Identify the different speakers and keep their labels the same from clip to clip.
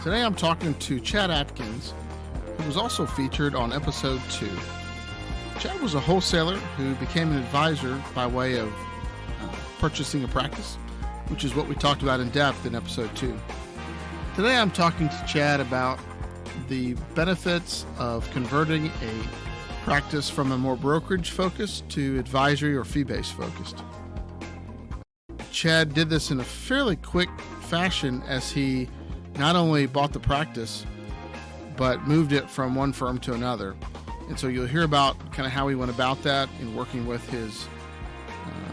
Speaker 1: Today I'm talking to Chad Atkins, who was also featured on episode 2. Chad was a wholesaler who became an advisor by way of purchasing a practice, which is what we talked about in depth in episode 2. Today I'm talking to Chad about the benefits of converting a practice from a more brokerage focused to advisory or fee-based focused. Chad did this in a fairly quick fashion as he not only bought the practice, but moved it from one firm to another. And so you'll hear about kind of how he went about that in working with his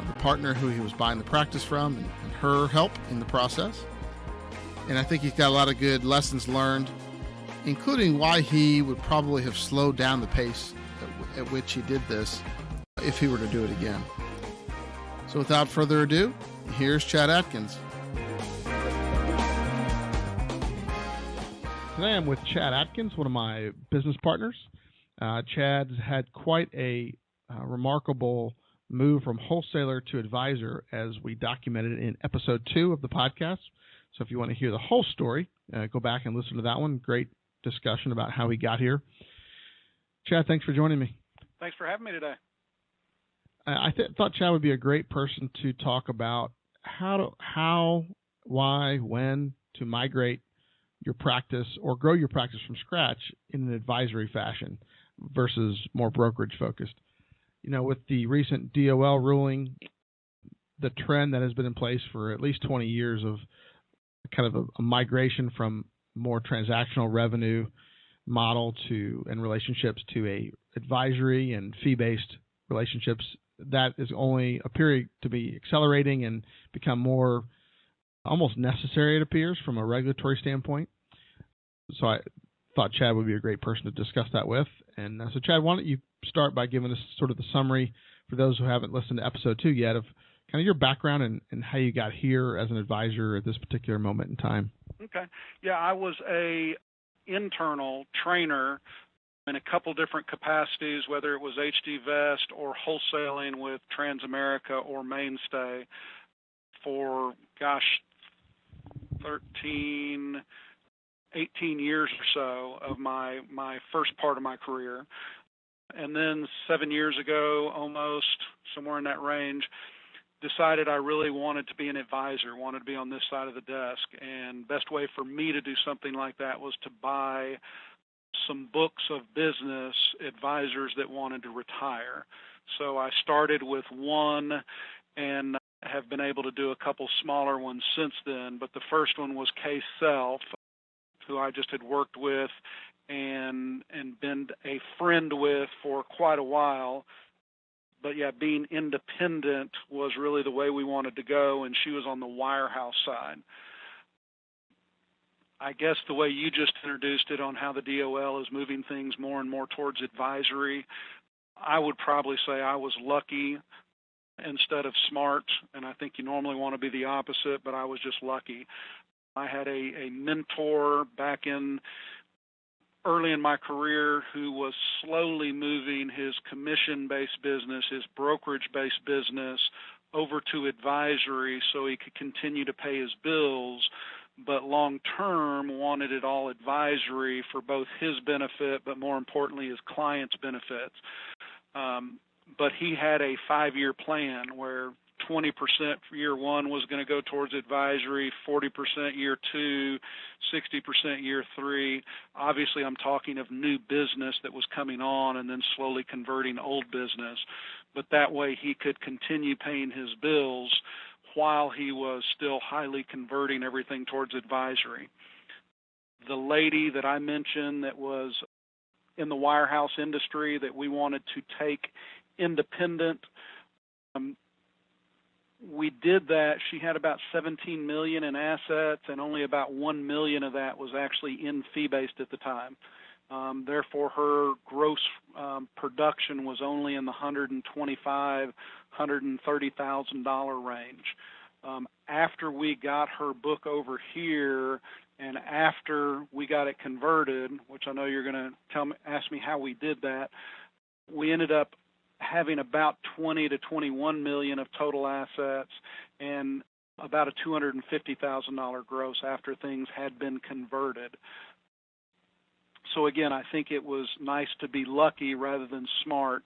Speaker 1: the partner who he was buying the practice from and her help in the process. And I think he's got a lot of good lessons learned, including why he would probably have slowed down the pace at which he did this if he were to do it again. So without further ado, here's Chad Atkins. Today I'm with Chad Atkins, one of my business partners. Chad's had quite a remarkable move from wholesaler to advisor, as we documented in episode 2 of the podcast. So if you want to hear the whole story, go back and listen to that one. Great discussion about how he got here. Chad, thanks for joining me.
Speaker 2: Thanks for having me today.
Speaker 1: I thought Chad would be a great person to talk about how, why, when to migrate your practice or grow your practice from scratch in an advisory fashion versus more brokerage focused. You know, with the recent DOL ruling, the trend that has been in place for at least 20 years of kind of a migration from more transactional revenue model and relationships to a advisory and fee-based relationships, that is only appearing to be accelerating and become more almost necessary, it appears, from a regulatory standpoint. So I thought Chad would be a great person to discuss that with. And so, Chad, why don't you start by giving us sort of the summary for those who haven't listened to episode 2 yet of kind of your background and how you got here as an advisor at this particular moment in time.
Speaker 2: Okay. Yeah, I was a internal trainer in a couple different capacities, whether it was HD Vest or wholesaling with Transamerica or Mainstay for, 18 years or so of my first part of my career. And then 7 years ago, almost, somewhere in that range, decided I really wanted to be an advisor, wanted to be on this side of the desk. And best way for me to do something like that was to buy some books of business advisors that wanted to retire. So I started with one and have been able to do a couple smaller ones since then. But the first one was Case Self, who I just had worked with and been a friend with for quite a while. But yeah, being independent was really the way we wanted to go, and she was on the wirehouse side. I guess the way you just introduced it on how the DOL is moving things more and more towards advisory, I would probably say I was lucky instead of smart, and I think you normally want to be the opposite, but I was just lucky. I had a mentor back in early in my career who was slowly moving his commission-based business, his brokerage-based business, over to advisory so he could continue to pay his bills, but long-term wanted it all advisory for both his benefit, but more importantly, his clients' benefits. But he had a 5-year plan where 20% for year 1 was going to go towards advisory, 40% year 2, 60% year 3. Obviously, I'm talking of new business that was coming on and then slowly converting old business. But that way he could continue paying his bills while he was still highly converting everything towards advisory. The lady that I mentioned that was in the wirehouse industry that we wanted to take independent, we did that. She had about $17 million in assets, and only about $1 million of that was actually in fee-based at the time. Therefore, her gross production was only in the $125,000, $130,000 range. After we got her book over here, and after we got it converted, which I know you're going to ask me how we did that, we ended up having about 20 to 21 million of total assets, and about a $250,000 gross after things had been converted. So again, I think it was nice to be lucky rather than smart.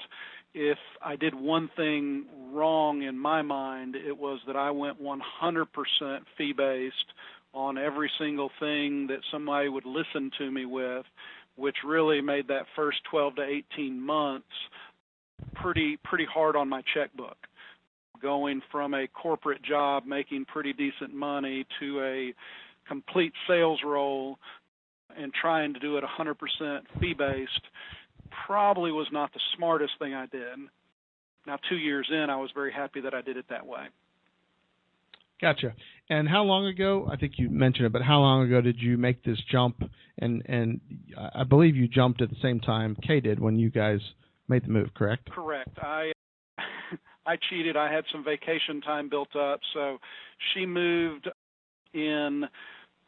Speaker 2: If I did one thing wrong in my mind, it was that I went 100% fee-based on every single thing that somebody would listen to me with, which really made that first 12 to 18 months pretty hard on my checkbook. Going from a corporate job making pretty decent money to a complete sales role and trying to do it 100% fee-based probably was not the smartest thing I did. Now, 2 years in, I was very happy that I did it that way.
Speaker 1: Gotcha. And how long ago, I think you mentioned it, but how long ago did you make this jump? And I believe you jumped at the same time Kay did when you guys made the move, correct?
Speaker 2: Correct. I cheated. I had some vacation time built up. So she moved in,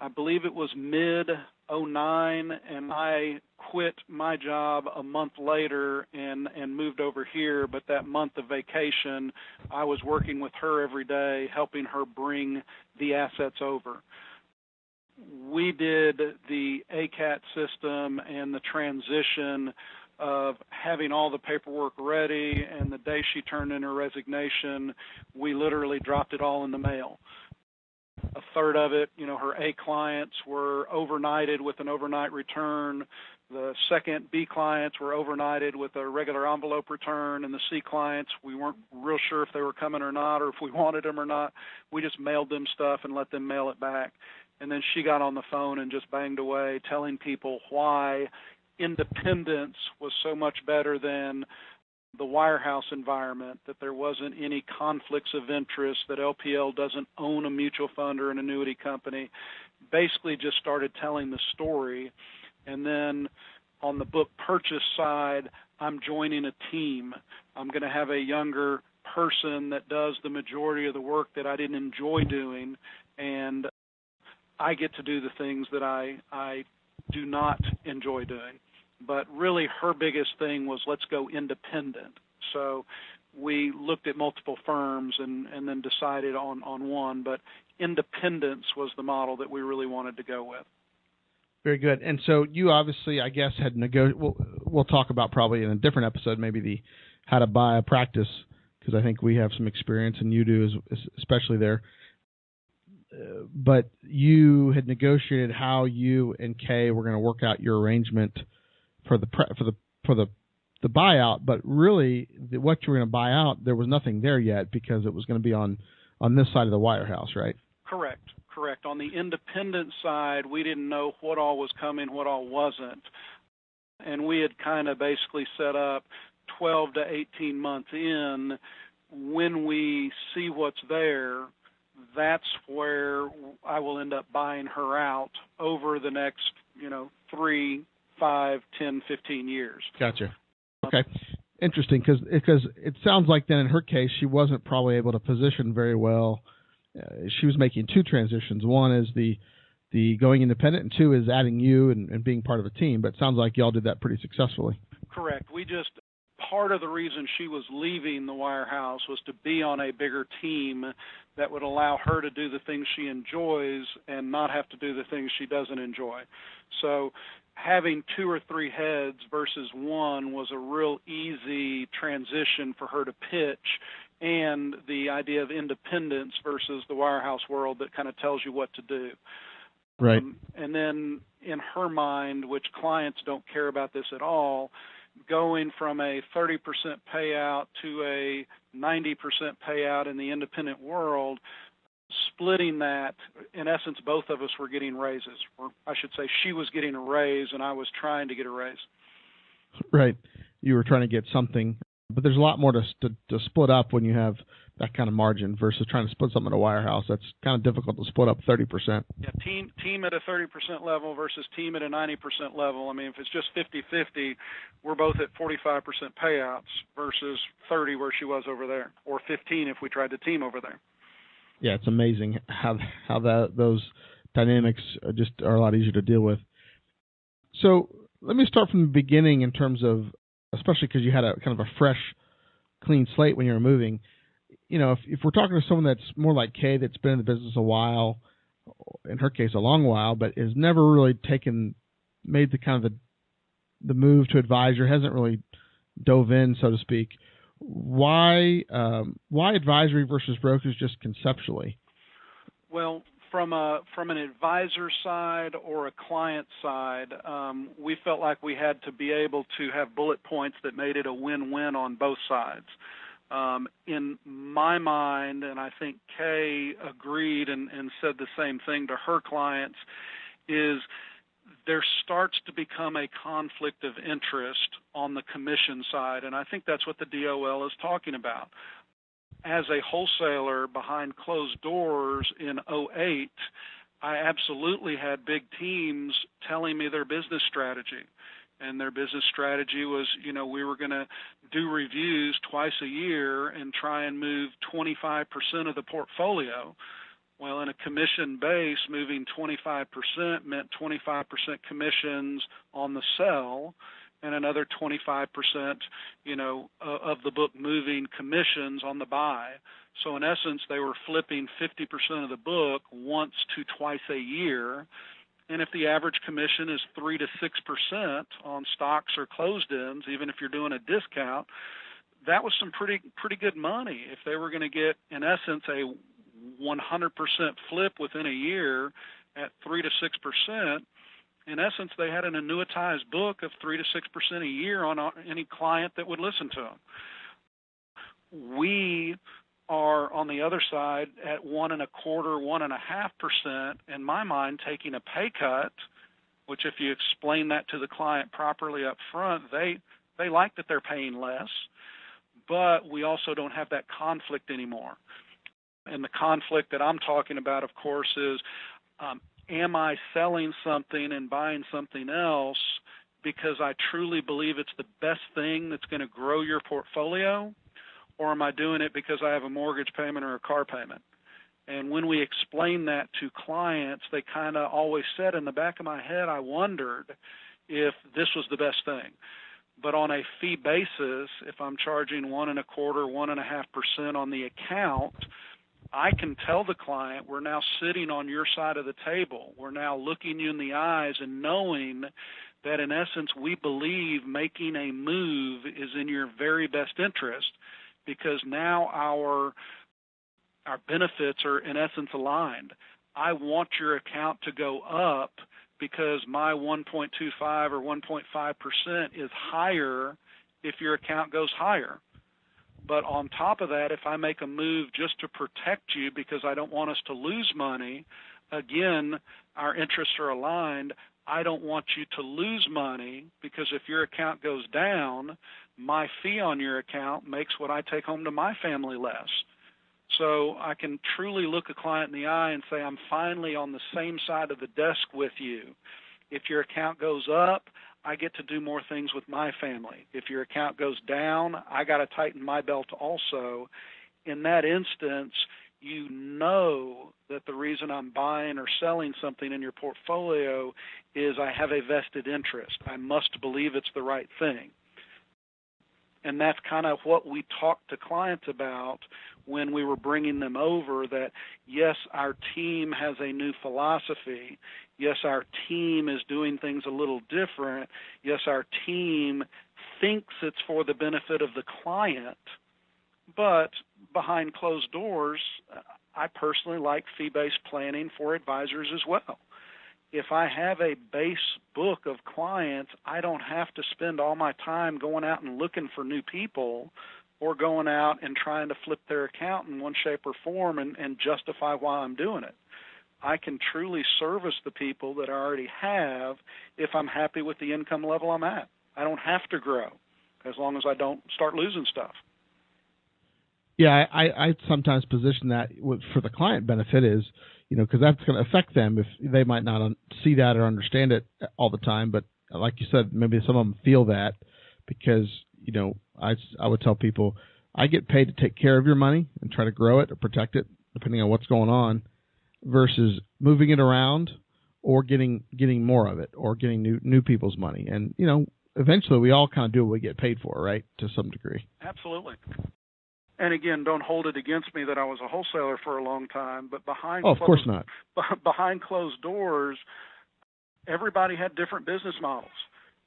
Speaker 2: I believe it was mid-09, and I quit my job a month later and moved over here. But that month of vacation, I was working with her every day, helping her bring the assets over. We did the ACAT system and the transition of having all the paperwork ready, and the day she turned in her resignation, we literally dropped it all in the mail. A third of it, her A clients were overnighted with an overnight return. The second B clients were overnighted with a regular envelope return, and the C clients, we weren't real sure if they were coming or not, or if we wanted them or not. We just mailed them stuff and let them mail it back. And then she got on the phone and just banged away, telling people why independence was so much better than the wirehouse environment, that there wasn't any conflicts of interest, that LPL doesn't own a mutual fund or an annuity company. Basically just started telling the story. And then on the book purchase side, I'm joining a team. I'm going to have a younger person that does the majority of the work that I didn't enjoy doing, and I get to do the things that I do not enjoy doing. But really her biggest thing was, let's go independent. So we looked at multiple firms and then decided on one, but independence was the model that we really wanted to go with.
Speaker 1: Very good. And so you obviously, I guess, had we'll talk about probably in a different episode, maybe the how to buy a practice, because I think we have some experience, and you do, especially there. But you had negotiated how you and Kay were going to work out your arrangement for the buyout, but really what you were going to buy out, there was nothing there yet because it was going to be on this side of the wirehouse, right?
Speaker 2: Correct. On the independent side, we didn't know what all was coming, what all wasn't. And we had kind of basically set up 12 to 18 months in, when we see what's there, that's where I will end up buying her out over the next, 3, 5, 10, 15 years.
Speaker 1: Gotcha. Okay. Interesting, because it sounds like then in her case, she wasn't probably able to position very well. She was making two transitions. One is the going independent, and two is adding you and being part of a team. But it sounds like y'all did that pretty successfully.
Speaker 2: Correct. Part of the reason she was leaving the wirehouse was to be on a bigger team that would allow her to do the things she enjoys and not have to do the things she doesn't enjoy. So having 2 or 3 heads versus one was a real easy transition for her to pitch, and the idea of independence versus the wirehouse world that kind of tells you what to do.
Speaker 1: Right.
Speaker 2: And then in her mind, which clients don't care about this at all, going from a 30% payout to a 90% payout in the independent world, splitting that, in essence, both of us were getting raises. Or I should say she was getting a raise and I was trying to get a raise.
Speaker 1: Right. You were trying to get something, but there's a lot more to split up when you have that kind of margin versus trying to split something at a wirehouse. That's kind of difficult to split up 30%.
Speaker 2: Yeah, team at a 30% level versus team at a 90% level. I mean, if it's just 50-50, we're both at 45% payouts versus 30 where she was over there, or 15 if we tried to team over there.
Speaker 1: Yeah, it's amazing how those dynamics just are a lot easier to deal with. So let me start from the beginning in terms of, especially because you had a kind of a fresh, clean slate when you were moving. if we're talking to someone that's more like Kay, that's been in the business a while, in her case a long while, but has never really made the kind of the move to advisor, hasn't really dove in, so to speak. Why advisory versus brokerage, just conceptually?
Speaker 2: Well, from an advisor side or a client side, we felt like we had to be able to have bullet points that made it a win-win on both sides. In my mind, and I think Kay agreed and said the same thing to her clients, is there starts to become a conflict of interest on the commission side, and I think that's what the DOL is talking about. As a wholesaler behind closed doors in 2008, I absolutely had big teams telling me their business strategy. And their business strategy was, we were going to do reviews twice a year and try and move 25% of the portfolio. Well, in a commission base, moving 25% meant 25% commissions on the sell, and another 25%, of the book moving commissions on the buy. So in essence, they were flipping 50% of the book once to twice a year. And if the average commission is 3 to 6% on stocks or closed-ends, even if you're doing a discount, that was some pretty good money. If they were going to get, in essence, a 100% flip within a year at 3 to 6%, in essence, they had an annuitized book of 3 to 6% a year on any client that would listen to them. We are on the other side at 1.25%, 1.5%. In my mind, taking a pay cut, which if you explain that to the client properly up front, they like that they're paying less, but we also don't have that conflict anymore. And the conflict that I'm talking about, of course, is am I selling something and buying something else because I truly believe it's the best thing that's going to grow your portfolio, or am I doing it because I have a mortgage payment or a car payment? And when we explain that to clients, they kind of always said, in the back of my head, I wondered if this was the best thing. But on a fee basis, if I'm charging 1.25%, 1.5% on the account, I can tell the client, we're now sitting on your side of the table. We're now looking you in the eyes and knowing that, in essence, we believe making a move is in your very best interest, because now our benefits are, in essence, aligned. I want your account to go up because my 1.25 or 1.5% is higher if your account goes higher. But on top of that, if I make a move just to protect you because I don't want us to lose money, again, our interests are aligned. I don't want you to lose money because if your account goes down, my fee on your account makes what I take home to my family less. So I can truly look a client in the eye and say, I'm finally on the same side of the desk with you. If your account goes up, I get to do more things with my family. If your account goes down, I got to tighten my belt also. In that instance, you know that the reason I'm buying or selling something in your portfolio is I have a vested interest. I must believe it's the right thing. And that's kind of what we talked to clients about when we were bringing them over, that yes, our team has a new philosophy. Yes, our team is doing things a little different. Yes, our team thinks it's for the benefit of the client. But behind closed doors, I personally like fee-based planning for advisors as well. If I have a base book of clients, I don't have to spend all my time going out and looking for new people or going out and trying to flip their account in one shape or form and justify why I'm doing it. I can truly service the people that I already have if I'm happy with the income level I'm at. I don't have to grow as long as I don't start losing stuff.
Speaker 1: Yeah, I sometimes position that for the client benefit is, because that's going to affect them if they might not see that or understand it all the time. But like you said, maybe some of them feel that because, I would tell people, I get paid to take care of your money and try to grow it or protect it, depending on what's going on, versus moving it around or getting more of it or getting new people's money. And, eventually we all kind of do what we get paid for, right, to some degree.
Speaker 2: Absolutely. And again, don't hold it against me that I was a wholesaler for a long time, but
Speaker 1: Of course not.
Speaker 2: behind closed doors, everybody had different business models.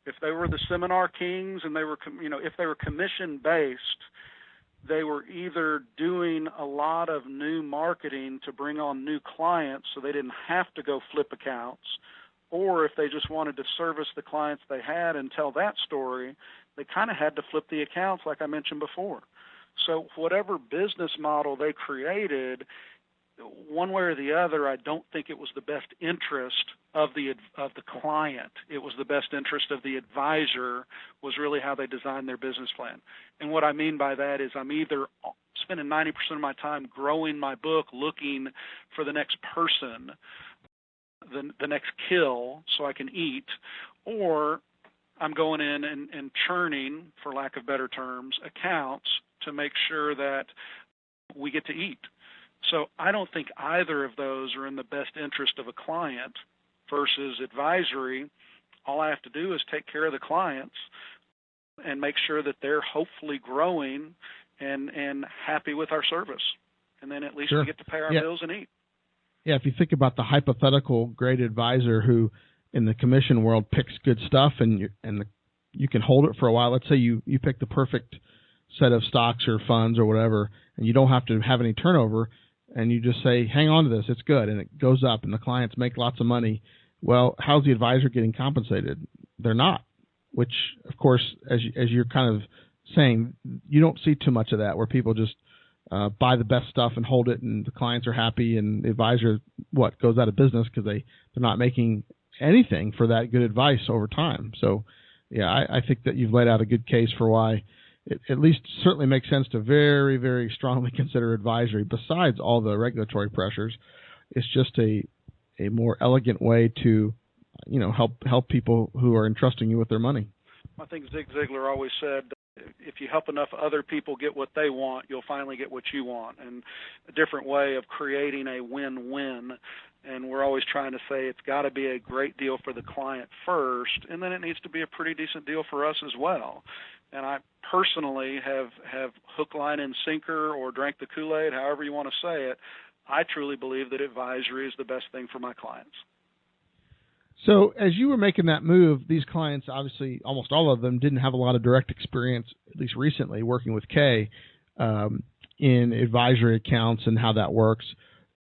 Speaker 2: If they were the seminar kings and they were, if they were commission based, they were either doing a lot of new marketing to bring on new clients so they didn't have to go flip accounts, or if they just wanted to service the clients they had and tell that story, they kind of had to flip the accounts like I mentioned before. So whatever business model they created, one way or the other, I don't think it was the best interest of the client. It was the best interest of the advisor, was really how they designed their business plan. And what I mean by that is I'm either spending 90% of my time growing my book, looking for the next person, the next kill so I can eat, or I'm going in and churning, for lack of better terms, accounts to make sure that we get to eat. So I don't think either of those are in the best interest of a client versus advisory. All I have to do is take care of the clients and make sure that they're hopefully growing and happy with our service. And then at least
Speaker 1: Sure.
Speaker 2: we get to pay our bills and eat.
Speaker 1: Yeah, if you think about the hypothetical great advisor who in the commission world picks good stuff and you can hold it for a while. Let's say you pick the perfect set of stocks or funds or whatever, and you don't have to have any turnover, and you just say, hang on to this, it's good, and it goes up, and the clients make lots of money. Well, how's the advisor getting compensated? They're not, which, of course, as you're kind of saying, you don't see too much of that where people just buy the best stuff and hold it, and the clients are happy, and the advisor, goes out of business because they're not making anything for that good advice over time. So, yeah, I think that you've laid out a good case for why it at least certainly makes sense to very, very strongly consider advisory. Besides all the regulatory pressures, it's just a more elegant way to, help people who are entrusting you with their money.
Speaker 2: I think Zig Ziglar always said, if you help enough other people get what they want, you'll finally get what you want. And a different way of creating a win-win. And we're always trying to say it's got to be a great deal for the client first, and then it needs to be a pretty decent deal for us as well. And I personally have hook, line, and sinker, or drank the Kool-Aid, however you want to say it. I truly believe that advisory is the best thing for my clients.
Speaker 1: So as you were making that move, these clients, obviously almost all of them, didn't have a lot of direct experience, at least recently, working with Kay in advisory accounts and how that works.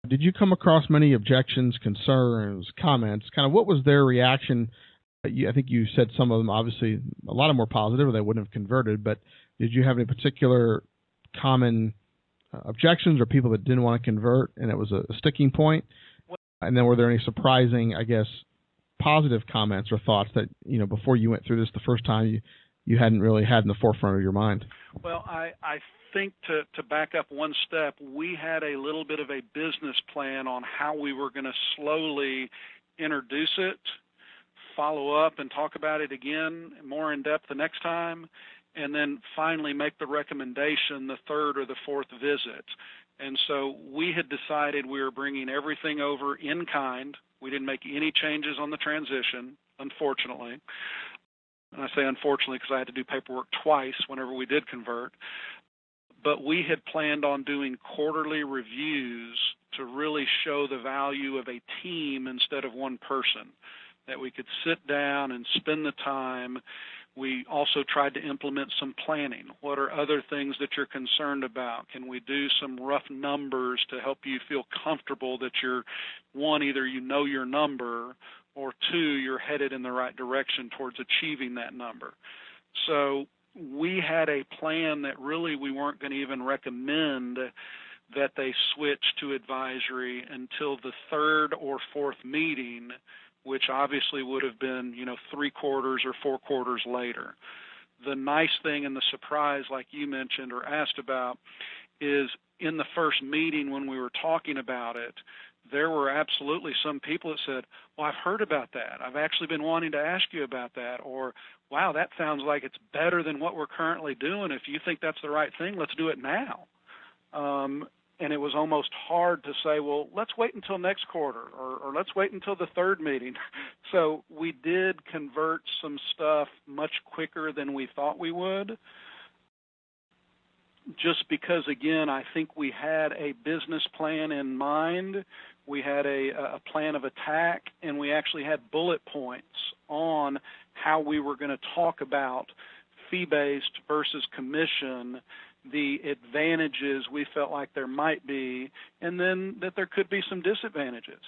Speaker 1: Did you come across many objections, concerns, comments? Kind of what was their reaction? I think you said some of them, obviously, a lot of them were positive, or they wouldn't have converted, but did you have any particular common objections or people that didn't want to convert and it was a sticking point? And then were there any surprising, I guess, positive comments or thoughts that, before you went through this the first time, you hadn't really had in the forefront of your mind?
Speaker 2: Well, I think to back up one step, we had a little bit of a business plan on how we were going to slowly introduce it, follow up and talk about it again more in depth the next time, and then finally make the recommendation the third or the fourth visit. And so we had decided we were bringing everything over in kind. We didn't make any changes on the transition, unfortunately. And I say unfortunately because I had to do paperwork twice whenever we did convert. But we had planned on doing quarterly reviews to really show the value of a team instead of one person, that we could sit down and spend the time. We also tried to implement some planning. What are other things that you're concerned about? Can we do some rough numbers to help you feel comfortable that you're, one, either you know your number, or two, you're headed in the right direction towards achieving that number. So we had a plan that really we weren't going to even recommend that they switch to advisory until the third or fourth meeting, which obviously would have been, 3 quarters or 4 quarters later. The nice thing and the surprise, like you mentioned or asked about, is in the first meeting when we were talking about it, there were absolutely some people that said, well, I've heard about that. I've actually been wanting to ask you about that. Or, wow, that sounds like it's better than what we're currently doing. If you think that's the right thing, let's do it now. And it was almost hard to say, well, let's wait until next quarter, or let's wait until the third meeting. So we did convert some stuff much quicker than we thought we would. just because, again, I think we had a business plan in mind. We had a plan of attack, and we actually had bullet points on how we were going to talk about fee-based versus commission, the advantages we felt like there might be, and then that there could be some disadvantages.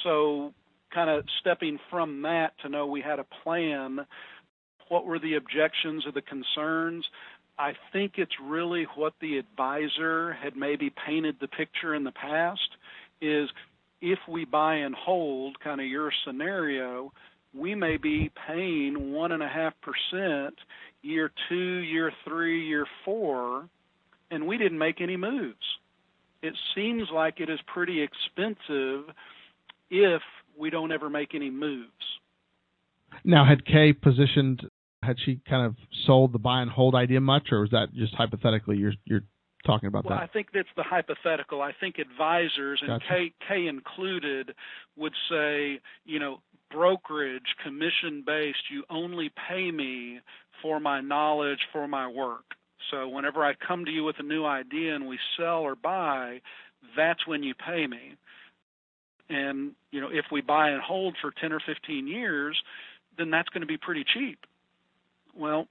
Speaker 2: So kind of stepping from that to know we had a plan, what were the objections or the concerns? I think it's really what the advisor had maybe painted the picture in the past is if we buy and hold, kind of your scenario, we may be paying 1.5% year 2, year 3, year 4, and we didn't make any moves. It seems like it is pretty expensive if we don't ever make any moves.
Speaker 1: Now, had she kind of sold the buy and hold idea much, or was that just hypothetically you're talking about
Speaker 2: well,
Speaker 1: that?
Speaker 2: I think that's the hypothetical. I think advisors, and
Speaker 1: Gotcha.
Speaker 2: Kay included, would say, brokerage, commission-based, you only pay me for my knowledge, for my work. So whenever I come to you with a new idea and we sell or buy, that's when you pay me. And, if we buy and hold for 10 or 15 years, then that's going to be pretty cheap. Well,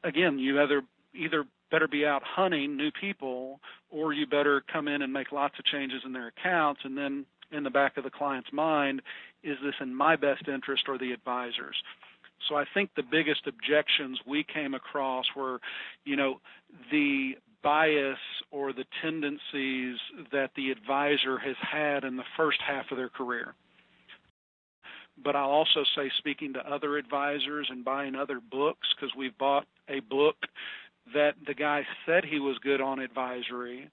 Speaker 2: again, you either better be out hunting new people, or you better come in and make lots of changes in their accounts, and then in the back of the client's mind, is this in my best interest or the advisor's? So I think the biggest objections we came across were, the bias or the tendencies that the advisor has had in the first half of their career. But I'll also say, speaking to other advisors and buying other books, because we've bought a book that the guy said he was good on advisory,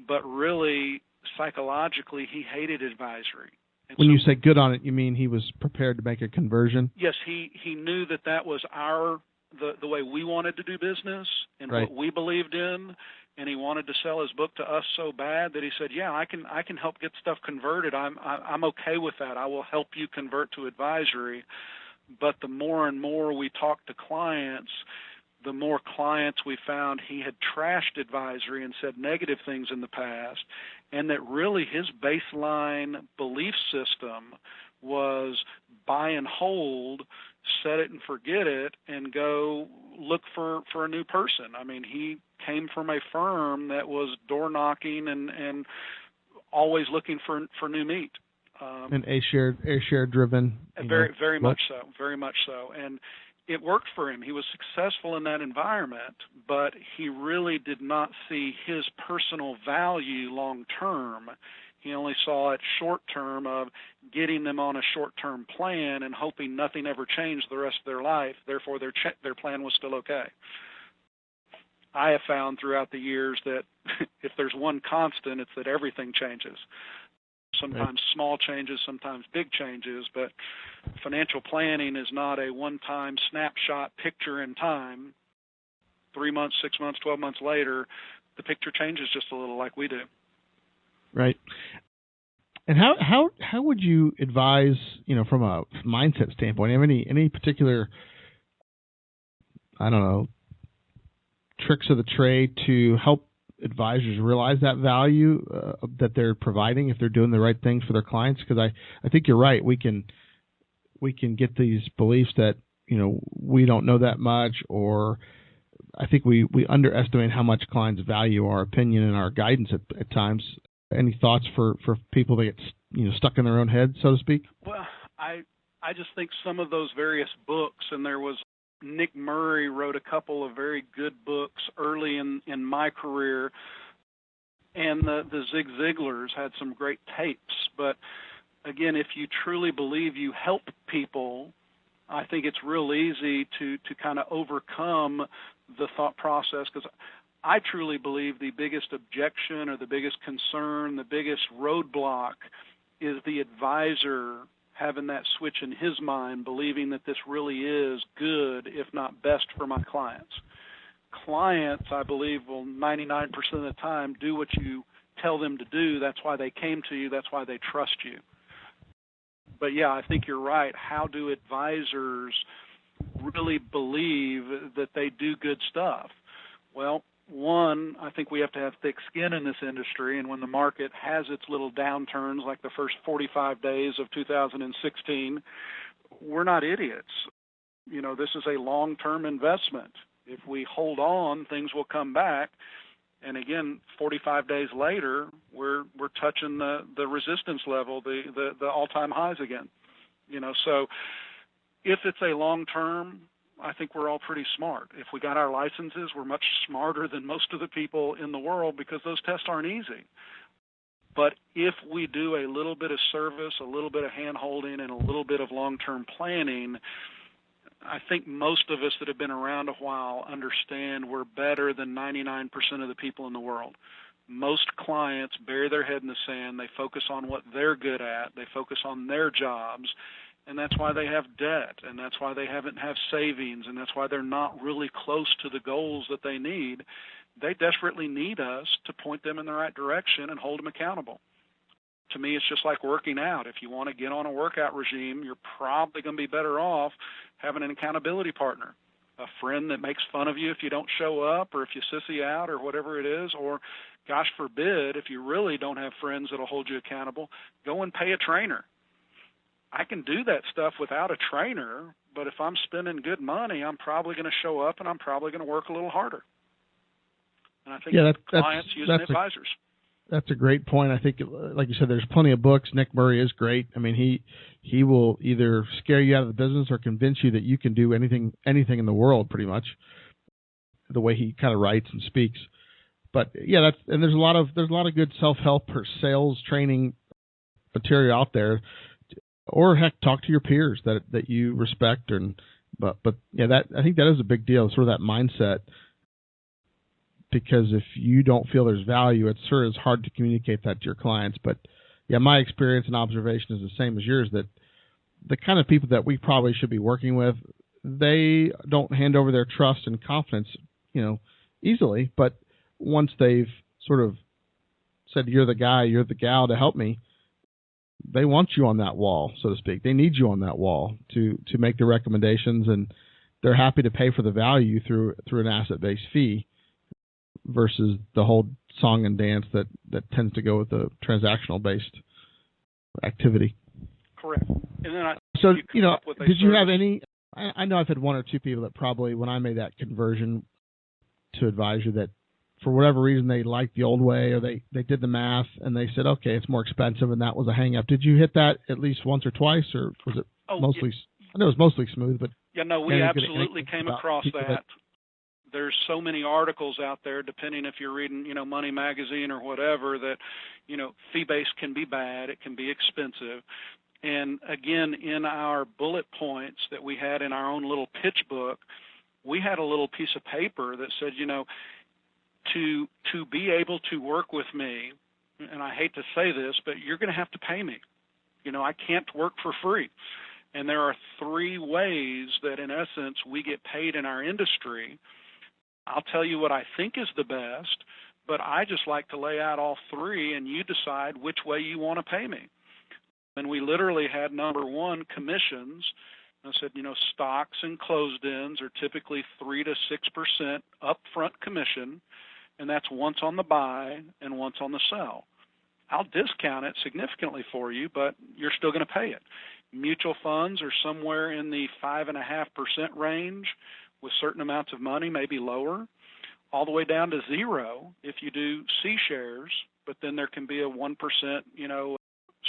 Speaker 2: but really psychologically he hated advisory. And
Speaker 1: when you say good on it, you mean he was prepared to make a conversion?
Speaker 2: Yes, he knew that was the way we wanted to do business and
Speaker 1: right.
Speaker 2: what we believed in, and he wanted to sell his book to us so bad that he said, "Yeah, I can help get stuff converted. I'm okay with that. I will help you convert to advisory." But the more and more we talked to clients, the more clients we found he had trashed advisory and said negative things in the past, and that really his baseline belief system was buy and hold, set it and forget it, and go look for a new person. I mean, he came from a firm that was door knocking and always looking for new meat.
Speaker 1: And A share driven.
Speaker 2: Very much so. And it worked for him. He was successful in that environment, but he really did not see his personal value long term. He only saw it short term of getting them on a short-term plan and hoping nothing ever changed the rest of their life. Therefore, their plan was still okay. I have found throughout the years that if there's one constant, it's that everything changes. Sometimes small changes, sometimes big changes, but financial planning is not a one-time snapshot picture in time. 3 months, 6 months, 12 months later, the picture changes just a little like we do.
Speaker 1: Right. And how would you advise, from a mindset standpoint, have any particular, tricks of the trade to help advisors realize that value that they're providing if they're doing the right things for their clients? Because I think you're right. We can get these beliefs that, we don't know that much, or I think we underestimate how much clients value our opinion and our guidance at times. Any thoughts for people that get stuck in their own head, so to speak?
Speaker 2: Well, I just think some of those various books, and there was Nick Murray wrote a couple of very good books early in my career, and the Zig Ziglars had some great tapes. But again, if you truly believe you help people, I think it's real easy to kind of overcome the thought process, because I truly believe the biggest objection or the biggest concern, the biggest roadblock is the advisor having that switch in his mind, believing that this really is good, if not best, for my clients. Clients, I believe, will 99% of the time do what you tell them to do. That's why they came to you. That's why they trust you. But, yeah, I think you're right. How do advisors really believe that they do good stuff? Well, one, I think we have to have thick skin in this industry, and when the market has its little downturns like the first 45 days of 2016, we're not idiots. This is a long-term investment. If we hold on, things will come back. And again, 45 days later, we're touching the resistance level, the all-time highs again. So if it's a long-term, I think we're all pretty smart. If we got our licenses, we're much smarter than most of the people in the world because those tests aren't easy. But if we do a little bit of service, a little bit of hand-holding, and a little bit of long-term planning, I think most of us that have been around a while understand we're better than 99% of the people in the world. Most clients bury their head in the sand. They focus on what they're good at. They focus on their jobs. And that's why they have debt, and that's why they haven't have savings, and that's why they're not really close to the goals that they need. They desperately need us to point them in the right direction and hold them accountable. To me, it's just like working out. If you want to get on a workout regime, you're probably going to be better off having an accountability partner, a friend that makes fun of you if you don't show up or if you sissy out or whatever it is, or, gosh forbid, if you really don't have friends that will hold you accountable, go and pay a trainer. I can do that stuff without a trainer, but if I'm spending good money, I'm probably going to show up and I'm probably going to work a little harder. And I think clients using advisors.
Speaker 1: That's a great point. I think, like you said, there's plenty of books. Nick Murray is great. I mean, he will either scare you out of the business or convince you that you can do anything in the world, pretty much, the way he kind of writes and speaks. But yeah, and there's a lot of good self-help or sales training material out there. Or heck, talk to your peers that you respect, but yeah, I think that is a big deal, sort of that mindset. Because if you don't feel there's value, it sure is hard to communicate that to your clients. But yeah, my experience and observation is the same as yours, that the kind of people that we probably should be working with, they don't hand over their trust and confidence, easily. But once they've sort of said, "You're the guy, you're the gal to help me," they want you on that wall, so to speak. They need you on that wall to make the recommendations, and they're happy to pay for the value through an asset-based fee versus the whole song and dance that tends to go with the transactional-based activity.
Speaker 2: Correct. And then
Speaker 1: did you have any? I know I've had one or two people that probably, when I made that conversion to advisor, that for whatever reason they liked the old way, or they did the math and they said, okay, it's more expensive, and that was a hang-up. Did you hit that at least once or twice, or was it mostly? I know it was mostly smooth, but
Speaker 2: yeah, no, we absolutely came across that. There's so many articles out there, depending if you're reading, Money Magazine or whatever, that, fee-based can be bad, it can be expensive. And again, in our bullet points that we had in our own little pitch book, we had a little piece of paper that said, to be able to work with me, and I hate to say this, but you're going to have to pay me. I can't work for free. And there are three ways that, in essence, we get paid in our industry. I'll tell you what I think is the best, but I just like to lay out all three, and you decide which way you want to pay me. And we literally had number one, commissions. I said, stocks and closed-ends are typically 3 to 6% upfront commission, and that's once on the buy and once on the sell. I'll discount it significantly for you, but you're still going to pay it. Mutual funds are somewhere in the 5.5% range with certain amounts of money, maybe lower, all the way down to zero if you do C shares, but then there can be a 1%,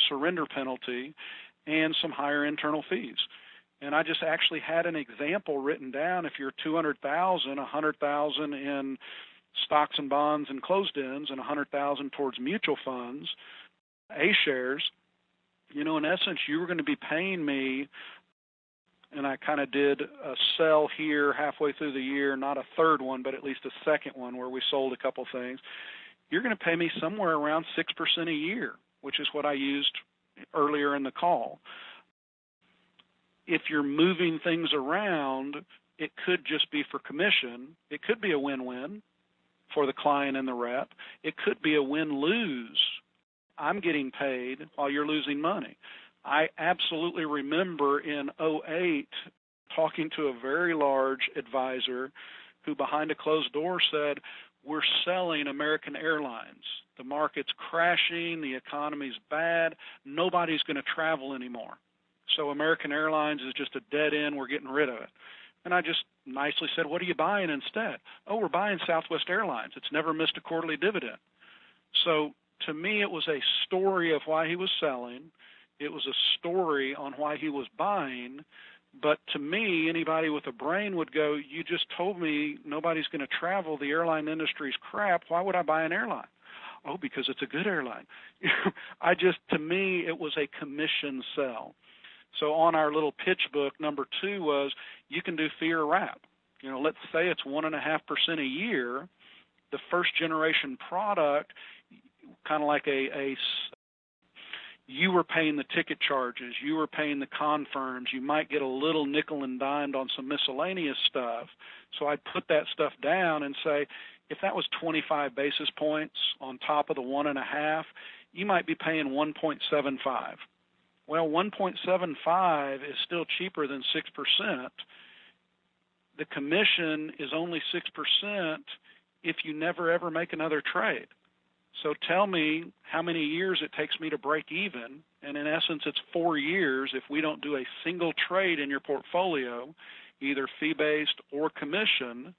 Speaker 2: surrender penalty and some higher internal fees. And I just actually had an example written down. If you're $200,000, $100,000 in stocks and bonds and closed-ends, and $100,000 towards mutual funds, A shares, in essence, you were going to be paying me, and I kind of did a sell here halfway through the year, not a third one, but at least a second one where we sold a couple things. You're going to pay me somewhere around 6% a year, which is what I used earlier in the call. If you're moving things around, it could just be for commission. It could be a win-win for the client and the rep. It could be a win-lose. I'm getting paid while you're losing money. I absolutely remember in 2008 talking to a very large advisor who behind a closed door said, we're selling American Airlines. The market's crashing, the economy's bad, nobody's going to travel anymore. So American Airlines is just a dead end, we're getting rid of it. And I just nicely said, what are you buying instead? Oh, we're buying Southwest Airlines. It's never missed a quarterly dividend. So to me, it was a story of why he was selling. It was a story on why he was buying. But to me, anybody with a brain would go, you just told me nobody's going to travel. The airline industry's crap. Why would I buy an airline? Oh, because it's a good airline. To me, it was a commission sell. So on our little pitch book, number 2 was you can do fee or wrap. Let's say it's 1.5% a year. The first generation product, kind of like you were paying the ticket charges, you were paying the confirms, you might get a little nickel and dimed on some miscellaneous stuff. So I'd put that stuff down and say, if that was 25 basis points on top of the 1.5, you might be paying 1.75. Well, 1.75 is still cheaper than 6%. The commission is only 6% if you never ever make another trade. So tell me how many years it takes me to break even, and in essence it's 4 years if we don't do a single trade in your portfolio, either fee-based or commission,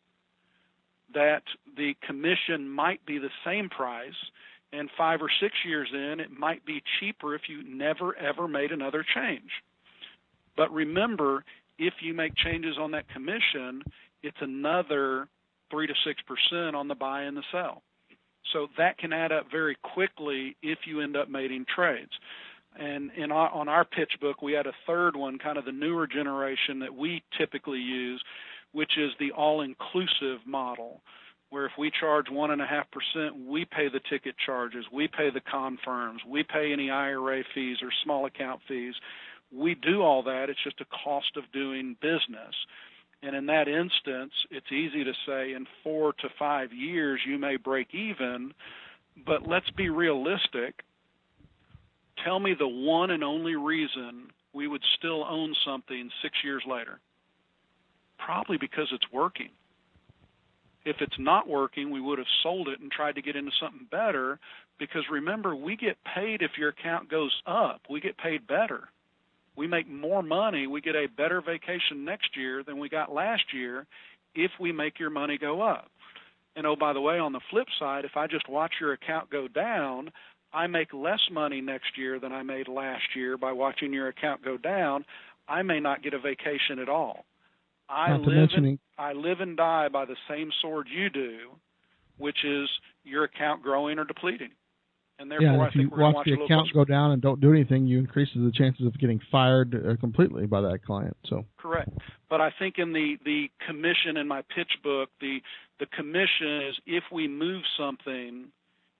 Speaker 2: that the commission might be the same price, and 5 or 6 years in it might be cheaper if you never ever made another change. But remember, if you make changes on that commission, it's another 3 to 6% on the buy and the sell. So that can add up very quickly if you end up making trades. And on our pitch book, we had a third one, kind of the newer generation that we typically use, which is the all-inclusive model, where if we charge 1.5%, we pay the ticket charges, we pay the confirms, we pay any IRA fees or small account fees. We do all that. It's just a cost of doing business. And in that instance, it's easy to say in 4 to 5 years you may break even, but let's be realistic. Tell me the one and only reason we would still own something 6 years later. Probably because it's working. If it's not working, we would have sold it and tried to get into something better, because remember, we get paid if your account goes up. We get paid better. We make more money, we get a better vacation next year than we got last year if we make your money go up. And oh, by the way, on the flip side, if I just watch your account go down, I make less money next year than I made last year by watching your account go down. I may not get a vacation at all. I live and die by the same sword you do, which is your account growing or depleting. And therefore,
Speaker 1: if you watch the account go down and don't do anything, you increase the chances of getting fired completely by that client. So
Speaker 2: correct. But I think in the commission in my pitch book, the commission is if we move something,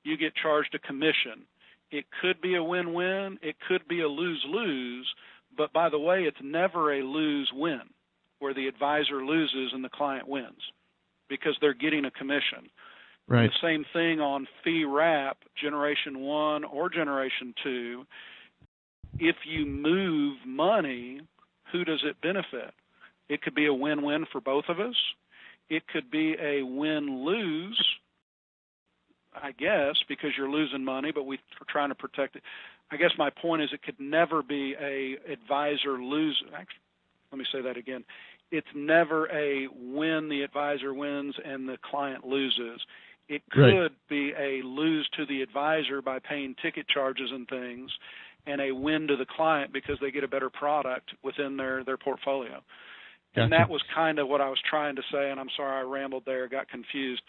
Speaker 2: you get charged a commission. It could be a win-win. It could be a lose-lose. But by the way, it's never a lose-win where the advisor loses and the client wins because they're getting a commission.
Speaker 1: Right.
Speaker 2: The same thing on fee wrap, generation 1 or generation 2. If you move money, who does it benefit? It could be a win-win for both of us. It could be a win-lose, I guess, because you're losing money, but we're trying to protect it. I guess my point is it could never be a advisor lose. Actually, let me say that again. It's never a win, the advisor wins and the client loses. It could be a lose to the advisor by paying ticket charges and things, and a win to the client because they get a better product within their portfolio. Gotcha. And that was kind of what I was trying to say, and I'm sorry I rambled there, got confused.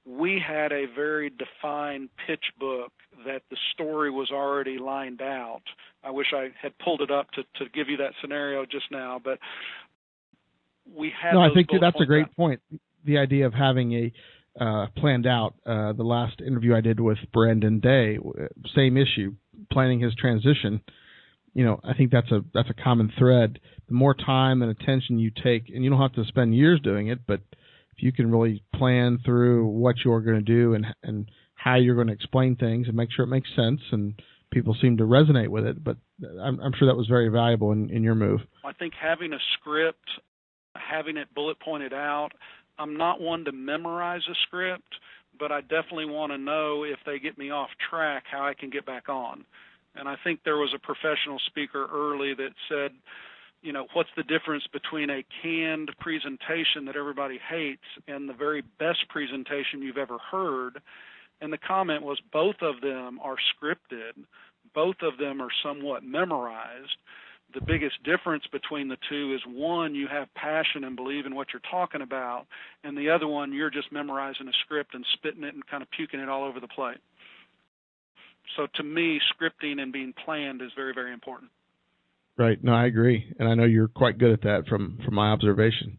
Speaker 2: We had a very defined pitch book that the story was already lined out. I wish I had pulled it up to give you that scenario just now, but we had
Speaker 1: I think that's a great point. The idea of having a planned out. The last interview I did with Brandon Day, same issue, planning his transition. I think that's a common thread. The more time and attention you take, and you don't have to spend years doing it, but if you can really plan through what you're going to do and how you're going to explain things and make sure it makes sense, and people seem to resonate with it. But I'm sure that was very valuable in your move.
Speaker 2: I think having a script, having it bullet pointed out, I'm not one to memorize a script, but I definitely want to know if they get me off track, how I can get back on. And I think there was a professional speaker early that said, you know, what's the difference between a canned presentation that everybody hates and the very best presentation you've ever heard? And the comment was both of them are scripted. Both of them are somewhat memorized. The biggest difference between the two is one, you have passion and believe in what you're talking about, and the other one, you're just memorizing a script and spitting it and kind of puking it all over the plate. So to me, scripting and being planned is very, very important.
Speaker 1: Right. No, I agree, and I know you're quite good at that from my observation.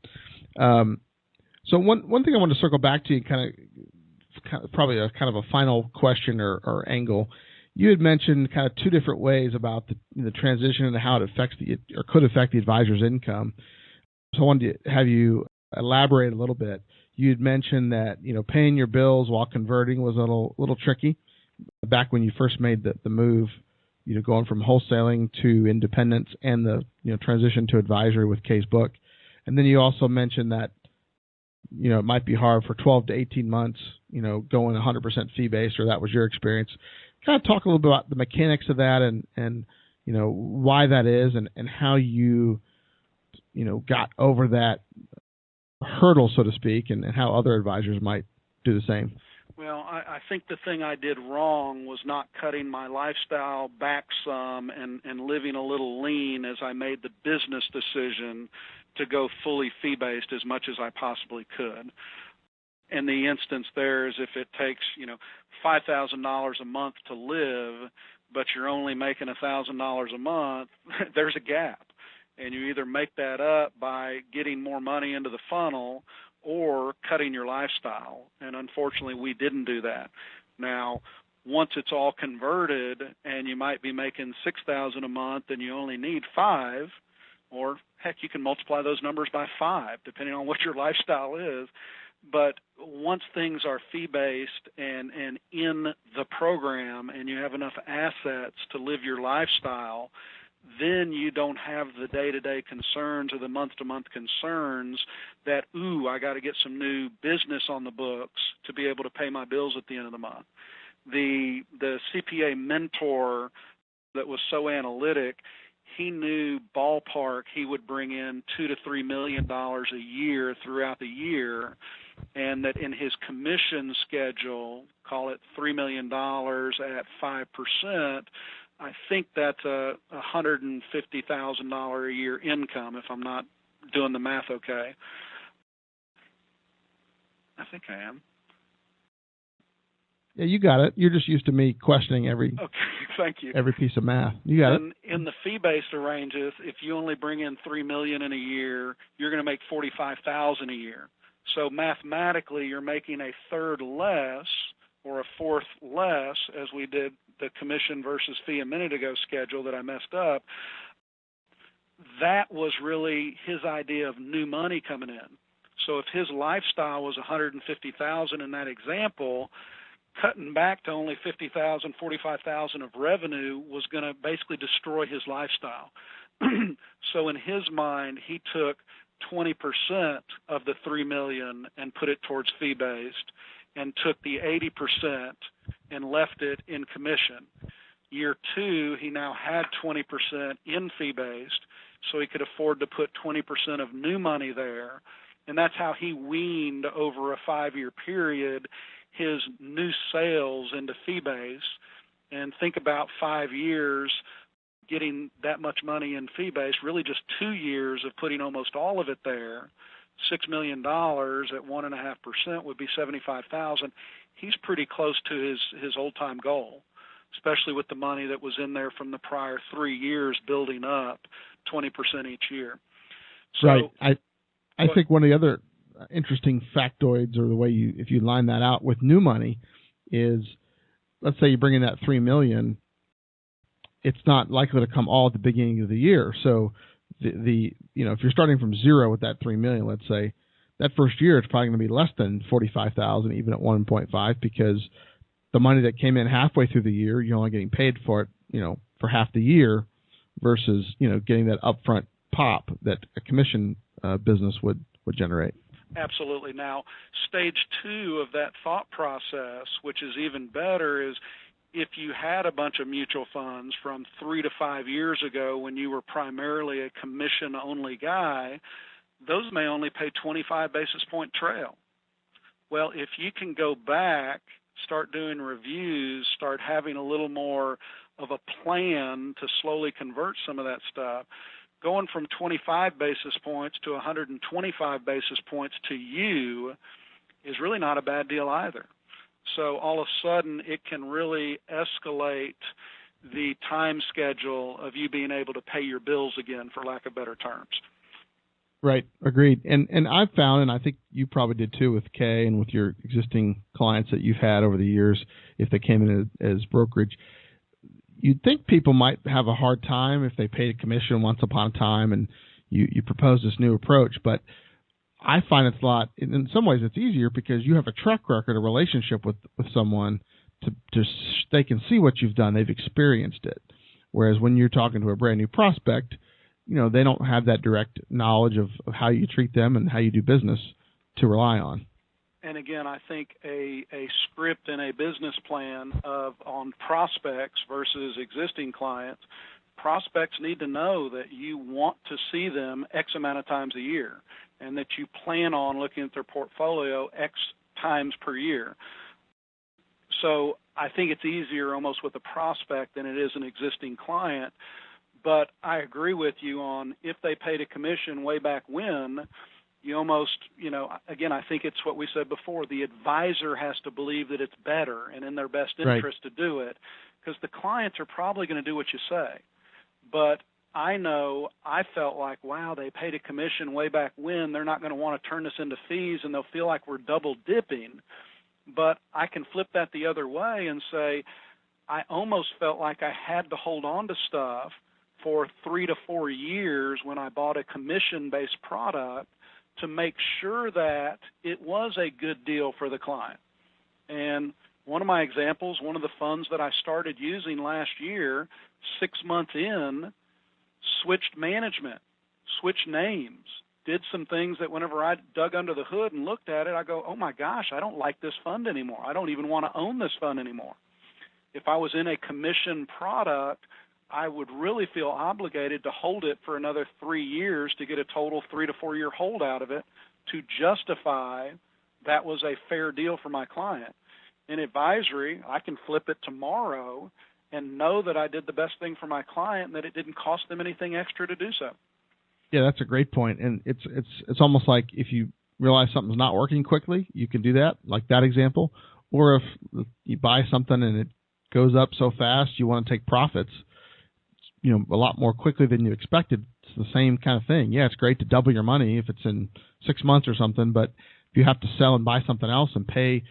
Speaker 1: So one thing I want to circle back to, kind of probably a kind of a final question or angle. You had mentioned kind of two different ways about the transition and how it affects or could affect the advisor's income. So I wanted to have you elaborate a little bit. You had mentioned that paying your bills while converting was a little tricky back when you first made the move, going from wholesaling to independence and the transition to advisory with Case Book. And then you also mentioned that it might be hard for 12 to 18 months, going 100% fee-based, or that was your experience. Kind of talk a little bit about the mechanics of that and why that is and how you got over that hurdle, so to speak, and how other advisors might do the same.
Speaker 2: Well, I think the thing I did wrong was not cutting my lifestyle back some and living a little lean as I made the business decision to go fully fee-based as much as I possibly could. And the instance there is if it takes, $5,000 a month to live, but you're only making $1,000 a month, there's a gap. And you either make that up by getting more money into the funnel or cutting your lifestyle. And unfortunately, we didn't do that. Now, once it's all converted and you might be making $6,000 a month and you only need $5,000, or heck, you can multiply those numbers by 5, depending on what your lifestyle is. But once things are fee-based and in the program and you have enough assets to live your lifestyle, then you don't have the day-to-day concerns or the month-to-month concerns that, I got to get some new business on the books to be able to pay my bills at the end of the month. The CPA mentor that was so analytic, he knew ballpark he would bring in $2 to $3 million a year throughout the year, and that in his commission schedule, call it $3 million at 5%, I think that's a $150,000 a year income, if I'm not doing the math okay. I think I am.
Speaker 1: Yeah, you got it. You're just used to me questioning every
Speaker 2: thank you.
Speaker 1: Every piece of math. You got it.
Speaker 2: In the fee-based arranges, if you only bring in $3 million in a year, you're going to make $45,000 a year. So mathematically, you're making a third less or a fourth less, as we did the commission versus fee a minute ago schedule that I messed up. That was really his idea of new money coming in. So if his lifestyle was $150,000 in that example, cutting back to only $50,000, $45,000 of revenue was going to basically destroy his lifestyle. So in his mind, he took 20% of the $3 million and put it towards fee-based, and took the 80% and left it in commission. Year 2, he now had 20% in fee-based, so he could afford to put 20% of new money there, and that's how he weaned over a 5-year period his new sales into fee-based. And think about 5 years getting that much money in fee-based, really just 2 years of putting almost all of it there. $6 million at 1.5% would be $75,000. He's pretty close to his old-time goal, especially with the money that was in there from the prior 3 years building up 20% each year. So,
Speaker 1: right. I think one of the other interesting factoids, or the way if you line that out with new money, is, let's say you bring in that $3 million, it's not likely to come all at the beginning of the year. So if you're starting from zero with that $3 million, let's say, that first year it's probably going to be less than $45,000, even at 1.5, because the money that came in halfway through the year, you're only getting paid for it, for half the year, versus getting that upfront pop that a commission business would generate.
Speaker 2: Absolutely. Now, stage 2 of that thought process, which is even better, is if you had a bunch of mutual funds from 3 to 5 years ago when you were primarily a commission-only guy, those may only pay 25 basis point trail. Well, if you can go back, start doing reviews, start having a little more of a plan to slowly convert some of that stuff, going from 25 basis points to 125 basis points to you is really not a bad deal either. So all of a sudden it can really escalate the time schedule of you being able to pay your bills again, for lack of better terms.
Speaker 1: Right. Agreed. And I've found, and I think you probably did too with Kay and with your existing clients that you've had over the years, if they came in as brokerage, you'd think people might have a hard time if they paid a commission once upon a time and you propose this new approach. But I find it's a lot, in some ways it's easier because you have a track record, a relationship with someone to they can see what you've done. They've experienced it. Whereas when you're talking to a brand new prospect, they don't have that direct knowledge of how you treat them and how you do business to rely on.
Speaker 2: And again, I think a script and a business plan on prospects versus existing clients, prospects need to know that you want to see them X amount of times a year and that you plan on looking at their portfolio X times per year. So I think it's easier almost with a prospect than it is an existing client. But I agree with you on if they paid a commission way back when, you almost, again, I think it's what we said before. The advisor has to believe that it's better and in their best interest to do it, because the clients are probably going to do what you say. But I know I felt like, wow, they paid a commission way back when. They're not going to want to turn this into fees, and they'll feel like we're double dipping. But I can flip that the other way and say I almost felt like I had to hold on to stuff for 3 to 4 years when I bought a commission-based product to make sure that it was a good deal for the client. And one of my examples, one of the funds that I started using last year, 6 months in, switched management, switched names, did some things that whenever I dug under the hood and looked at it, I go, oh my gosh, I don't like this fund anymore. I don't even want to own this fund anymore. If I was in a commission product, I would really feel obligated to hold it for another 3 years to get a total 3 to 4 year hold out of it to justify that was a fair deal for my client. In advisory, I can flip it tomorrow and know that I did the best thing for my client and that it didn't cost them anything extra to do so.
Speaker 1: Yeah, that's a great point. And it's almost like if you realize something's not working quickly, you can do that, like that example. Or if you buy something and it goes up so fast, you want to take profits, a lot more quickly than you expected. It's the same kind of thing. Yeah, it's great to double your money if it's in 6 months or something, but if you have to sell and buy something else and pay,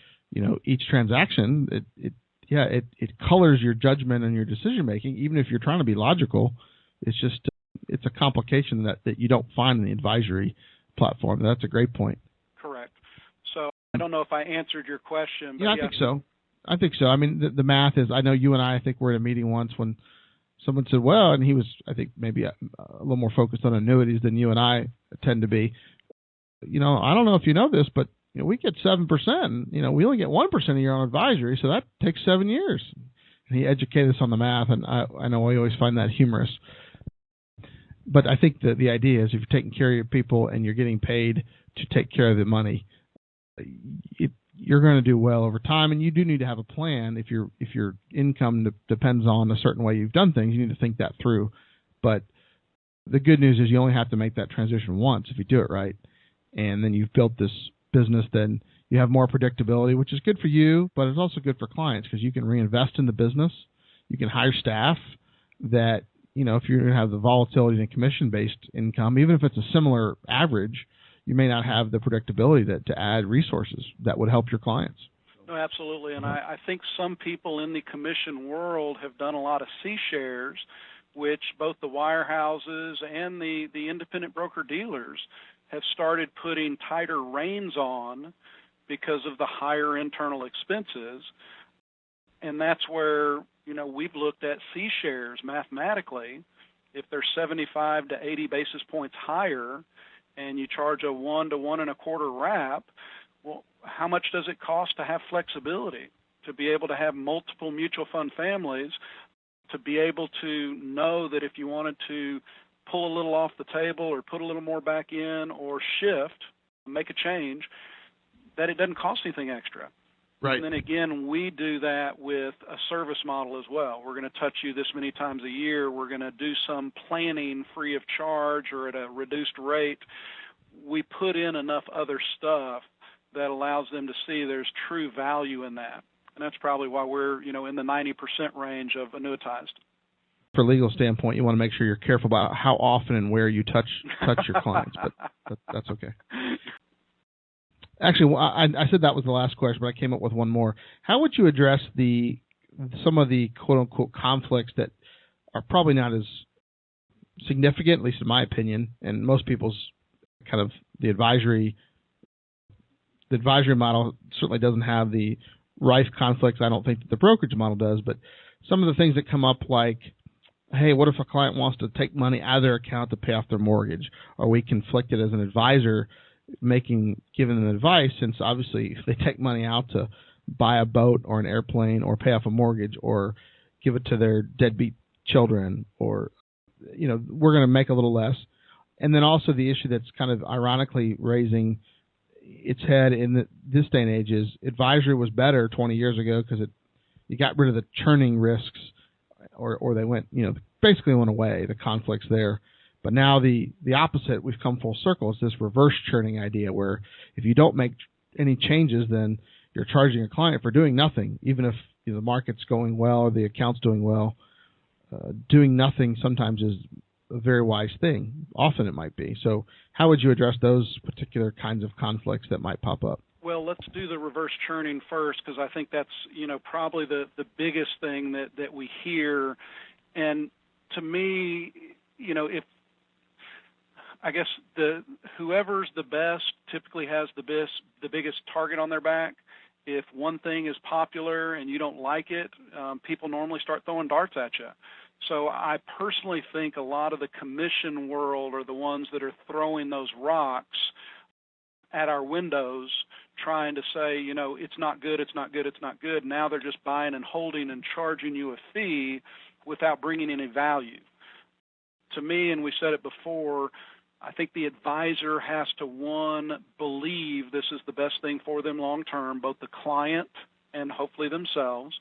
Speaker 1: each transaction, it colors your judgment and your decision making. Even if you're trying to be logical, it's a complication that you don't find in the advisory platform. That's a great point.
Speaker 2: Correct. So I don't know if I answered your question. But
Speaker 1: I think so. I think so. I mean, the math is, I know you and I think we're at a meeting once when someone said, well, and he was, I think, maybe a little more focused on annuities than you and I tend to be. I don't know if you know this, but we get 7%. We only get 1% a year on advisory, so that takes 7 years. And he educated us on the math, and I know I always find that humorous. But I think the idea is if you're taking care of your people and you're getting paid to take care of the money, you're going to do well over time, and you do need to have a plan. If your income depends on a certain way you've done things, you need to think that through. But the good news is you only have to make that transition once if you do it right, and then you've built this business. Then you have more predictability, which is good for you, but it's also good for clients because you can reinvest in the business. You can hire staff that, if you're going to have the volatility in commission-based income, even if it's a similar average, you may not have the predictability to add resources that would help your clients.
Speaker 2: No, absolutely. And I think some people in the commission world have done a lot of C-shares, which both the wirehouses and the independent broker-dealers have started putting tighter reins on because of the higher internal expenses. And that's where, we've looked at C-shares mathematically. If they're 75 to 80 basis points higher, and you charge a 1 to 1.25 wrap, well, how much does it cost to have flexibility, to be able to have multiple mutual fund families, to be able to know that if you wanted to pull a little off the table or put a little more back in or shift, make a change, that it doesn't cost anything extra.
Speaker 1: Right.
Speaker 2: And then again, we do that with a service model as well. We're going to touch you this many times a year. We're going to do some planning free of charge or at a reduced rate. We put in enough other stuff that allows them to see there's true value in that. And that's probably why we're, in the 90% range of annuitized.
Speaker 1: For a legal standpoint, you want to make sure you're careful about how often and where you touch your clients, but that's okay. Actually, I said that was the last question, but I came up with one more. How would you address some of the quote-unquote conflicts that are probably not as significant, at least in my opinion, and most people's kind of the advisory model certainly doesn't have the rife conflicts I don't think that the brokerage model does, but some of the things that come up like, hey, what if a client wants to take money out of their account to pay off their mortgage? Are we conflicted as an advisor giving them advice, since obviously if they take money out to buy a boat or an airplane or pay off a mortgage or give it to their deadbeat children, or we're going to make a little less. And then also the issue that's kind of ironically raising its head in this day and age is advisory was better 20 years ago because you got rid of the churning risks, or they went basically went away, the conflicts there. But now the opposite, we've come full circle, is this reverse churning idea where if you don't make any changes, then you're charging a client for doing nothing, even if the market's going well or the account's doing well. Doing nothing sometimes is a very wise thing. Often it might be. So how would you address those particular kinds of conflicts that might pop up?
Speaker 2: Well, let's do the reverse churning first, because I think that's probably the biggest thing that we hear. And to me, if I guess whoever's the best typically has the biggest target on their back. If one thing is popular and you don't like it, people normally start throwing darts at you. So I personally think a lot of the commission world are the ones that are throwing those rocks at our windows, trying to say, it's not good, it's not good, it's not good. Now they're just buying and holding and charging you a fee without bringing any value. To me, and we said it before, I think the advisor has to, one, believe this is the best thing for them long term, both the client and hopefully themselves,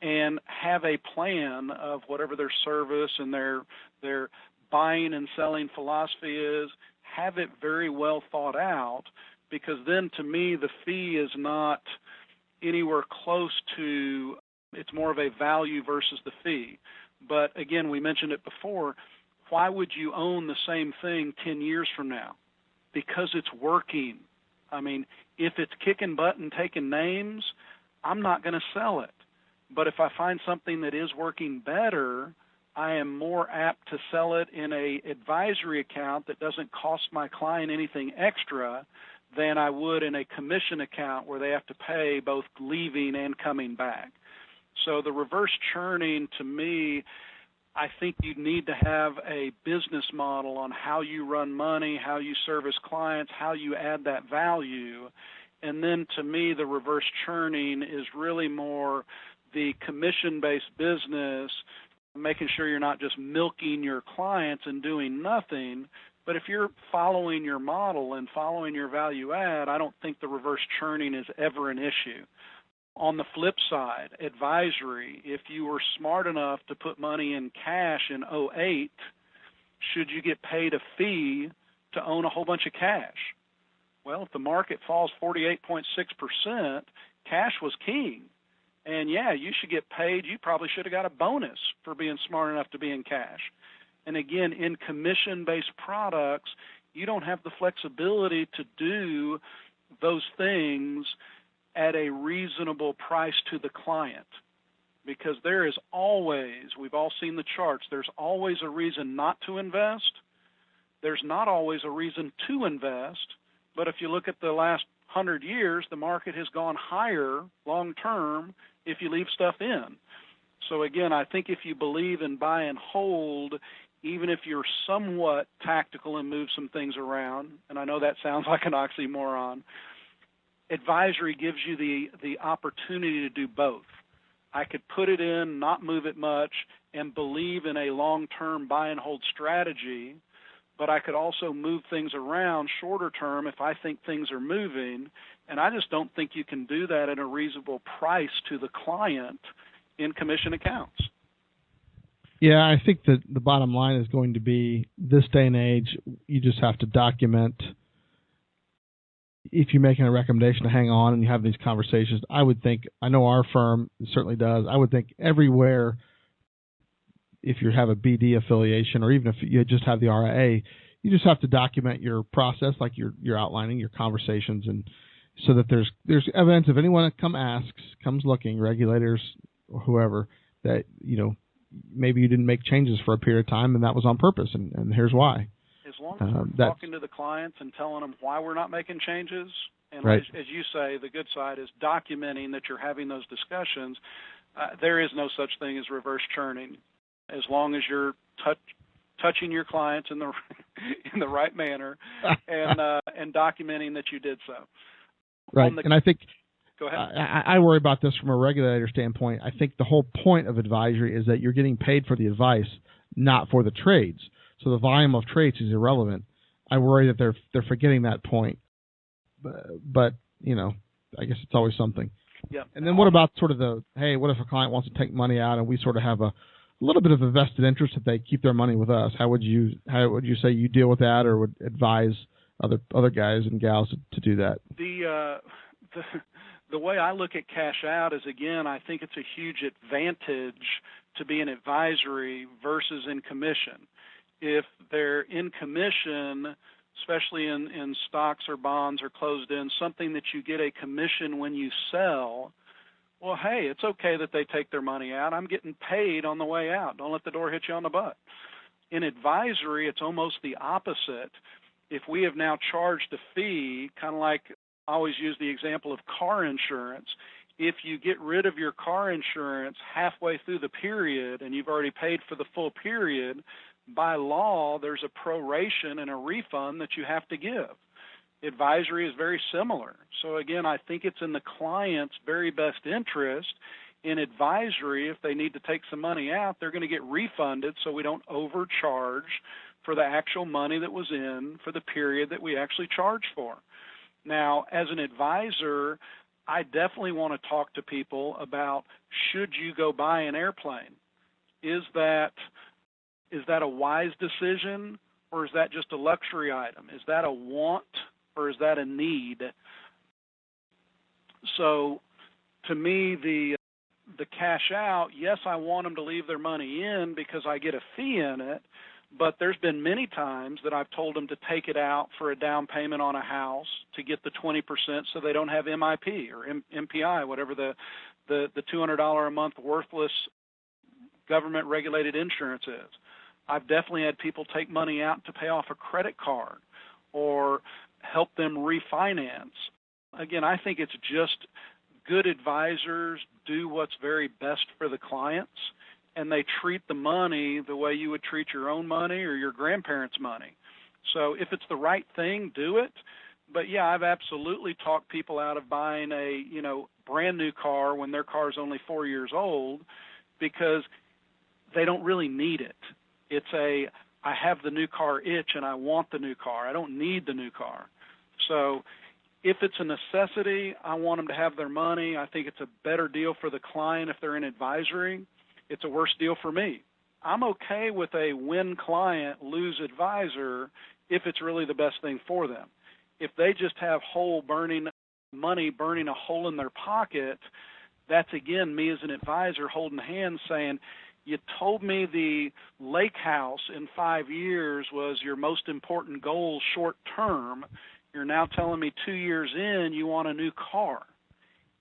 Speaker 2: and have a plan of whatever their service and their buying and selling philosophy is, have it very well thought out, because then to me the fee is not anywhere close to, it's more of a value versus the fee. But again, we mentioned it before, why would you own the same thing 10 years from now? Because it's working. I mean, if it's kicking butt and taking names, I'm not going to sell it. But if I find something that is working better, I am more apt to sell it in a advisory account that doesn't cost my client anything extra than I would in a commission account where they have to pay both leaving and coming back. So the reverse churning, to me, I think you need to have a business model on how you run money, how you service clients, how you add that value. And then to me, the reverse churning is really more the commission-based business, making sure you're not just milking your clients and doing nothing. But if you're following your model and following your value add, I don't think the reverse churning is ever an issue. On the flip side, advisory, if you were smart enough to put money in cash in 2008, should you get paid a fee to own a whole bunch of cash? Well, if the market falls 48.6%, cash was king. And yeah, you should get paid. You probably should have got a bonus for being smart enough to be in cash. And again, in commission-based products, you don't have the flexibility to do those things at a reasonable price to the client, because there is always, we've all seen the charts, there's always a reason not to invest. There's not always a reason to invest, but if you look at the last 100 years, the market has gone higher long term if you leave stuff in. So again, I think if you believe in buy and hold, even if you're somewhat tactical and move some things around, and I know that sounds like an oxymoron, advisory gives you the opportunity to do both. I could put it in, not move it much, and believe in a long-term buy and hold strategy, but I could also move things around shorter term if I think things are moving, and I just don't think you can do that at a reasonable price to the client in commission accounts.
Speaker 1: Yeah, I think that the bottom line is going to be, this day and age, you just have to document. If you're making a recommendation to hang on and you have these conversations, I would think, I know our firm certainly does, I would think everywhere, if you have a BD affiliation or even if you just have the RIA, you just have to document your process like you're outlining your conversations, and so that there's evidence if anyone that comes looking, regulators or whoever, that, you know, maybe you didn't make changes for a period of time and that was on purpose, and here's why.
Speaker 2: As long as we're talking to the clients and telling them why we're not making changes, and
Speaker 1: right.
Speaker 2: as you say, the good side is documenting that you're having those discussions. There is no such thing as reverse churning, as long as you're touching your clients in the right manner and documenting that you did so.
Speaker 1: Right, and I think,
Speaker 2: go ahead.
Speaker 1: I worry about this from a regulator standpoint. I think the whole point of advisory is that you're getting paid for the advice, not for the trades. So the volume of trades is irrelevant. I worry that they're forgetting that point. But you know, I guess it's always something.
Speaker 2: Yeah.
Speaker 1: And then what about sort of hey, what if a client wants to take money out and we sort of have a little bit of a vested interest that they keep their money with us? How would you say you deal with that, or would advise other guys and gals to do that?
Speaker 2: The way I look at cash out is, again, I think it's a huge advantage to be in advisory versus in commission. If they're in commission, especially in stocks or bonds or closed in, something that you get a commission when you sell, well, hey, it's okay that they take their money out. I'm getting paid on the way out. Don't let the door hit you on the butt. In advisory, it's almost the opposite. If we have now charged a fee, kind of like I always use the example of car insurance, if you get rid of your car insurance halfway through the period and you've already paid for the full period, by law, there's a proration and a refund that you have to give. Advisory is very similar. So again, I think it's in the client's very best interest in advisory. If they need to take some money out, they're going to get refunded so we don't overcharge for the actual money that was in for the period that we actually charged for. Now, as an advisor, I definitely want to talk to people about, should you go buy an airplane? Is that a wise decision, or is that just a luxury item? Is that a want, or is that a need? So to me, the cash out, yes, I want them to leave their money in because I get a fee in it, but there's been many times that I've told them to take it out for a down payment on a house to get the 20% so they don't have MIP or MPI, whatever the $200 a month worthless government-regulated insurance is. I've definitely had people take money out to pay off a credit card or help them refinance. Again, I think it's just good advisors do what's very best for the clients, and they treat the money the way you would treat your own money or your grandparents' money. So if it's the right thing, do it. But yeah, I've absolutely talked people out of buying a brand new car when their car is only 4 years old because they don't really need it. It's I have the new car itch and I want the new car. I don't need the new car. So if it's a necessity, I want them to have their money. I think it's a better deal for the client if they're in advisory. It's a worse deal for me. I'm okay with a win client, lose advisor if it's really the best thing for them. If they just have money burning a hole in their pocket, that's, again, me as an advisor holding hands saying, you told me the lake house in 5 years was your most important goal short term. You're now telling me 2 years in you want a new car.